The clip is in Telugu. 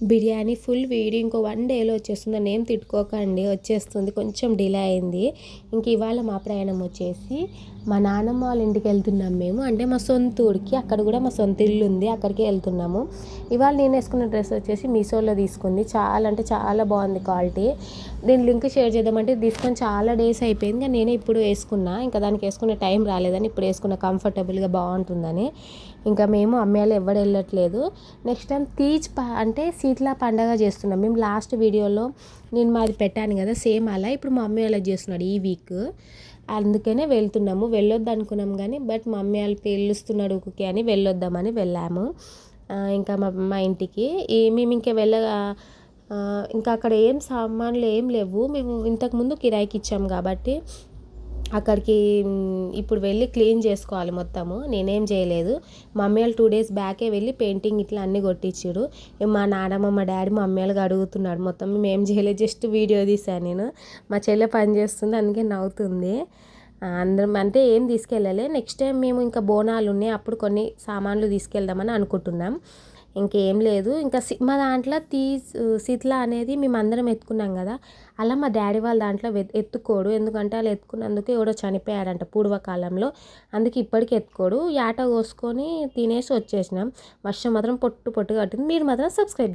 బిర్యానీ ఫుల్ వీడియో ఇంకో 1 డేలో వచ్చేస్తుందని ఏం తిట్టుకోకండి, వచ్చేస్తుంది. కొంచెం డిలే అయింది. ఇంక ఇవాళ మా ప్రయాణం వచ్చేసి మా నాన్నమ్మ వాళ్ళ ఇంటికి వెళ్తున్నాం మేము. అంటే మా సొంత ఊరికి, అక్కడ కూడా మా సొంత ఇల్లు ఉంది, అక్కడికి వెళ్తున్నాము. ఇవాళ నేను వేసుకున్న డ్రెస్ వచ్చేసి మీషోలో తీసుకుంది. చాలా అంటే చాలా బాగుంది క్వాలిటీ. దీని లింక్ షేర్ చేద్దామంటే తీసుకొని చాలా డేస్ అయిపోయింది. కానీ నేనే ఇప్పుడు వేసుకున్నా, ఇంకా దానికి వేసుకునే టైం రాలేదని ఇప్పుడు వేసుకున్న, కంఫర్టబుల్గా బాగుంటుందని. ఇంకా మేము అమ్మాయిలు ఎవరు వెళ్ళట్లేదు. నెక్స్ట్ టైం తీజ్ అంటే శీతల పండగ చేస్తున్నాం మేము. లాస్ట్ వీడియోలో నేను మాది పెట్టాను కదా, సేమ్ అలా ఇప్పుడు మా అమ్మాయి వాళ్ళకి చేస్తున్నాడు ఈ వీక్. అందుకనే వెళ్తున్నాము. వెళ్ళొద్దు అనుకున్నాం కానీ బట్ మా అమ్మాయి వాళ్ళు పిలుస్తున్నాడు ఊరికి అని వెళ్ళొద్దామని వెళ్ళాము. ఇంకా మా ఇంటికి మేము ఇంకా ఇంకా అక్కడ ఏం సామాన్లు ఏం లేవు. మేము ఇంతకుముందు కిరాయికి ఇచ్చాము కాబట్టి అక్కడికి ఇప్పుడు వెళ్ళి క్లీన్ చేసుకోవాలి మొత్తము. నేనేం చేయలేదు. మా మమ్మీ వాళ్ళు 2 డేస్ బ్యాకే వెళ్ళి పెయింటింగ్ ఇట్లా అన్నీ కొట్టించారు. మా నాన్నమ్మ మా డాడీ మా మమ్మీ వాళ్ళకి అడుగుతున్నాడు. మొత్తం మేము ఏం చేయలేదు, జస్ట్ వీడియో తీసాను నేను. మా చెల్లె పని చేస్తుంది అందుకే నవ్వుతుంది. అందరం అంటే ఏం తీసుకెళ్ళలే. నెక్స్ట్ టైం మేము ఇంకా బోనాలు ఉన్నాయి, అప్పుడు కొన్ని సామాన్లు తీసుకెళ్దామని అనుకుంటున్నాం. ఇంకేం లేదు. ఇంకా మా దాంట్లో శీతల అనేది మేము అందరం ఎత్తుకున్నాం కదా, అలా మా డాడీ వాళ్ళ దాంట్లో ఎత్తుకోడు. ఎందుకంటే వాళ్ళు ఎత్తుకున్నందుకు ఎవడో చనిపోయాడంట పూర్వకాలంలో, అందుకే ఇప్పటికీ ఎత్తుకోడు. యాట కోసుకొని తినేసి వచ్చేసినాం. వర్షం మాత్రం పొట్టు పొట్టు కట్టింది. మీరు మాత్రం సబ్స్క్రైబ్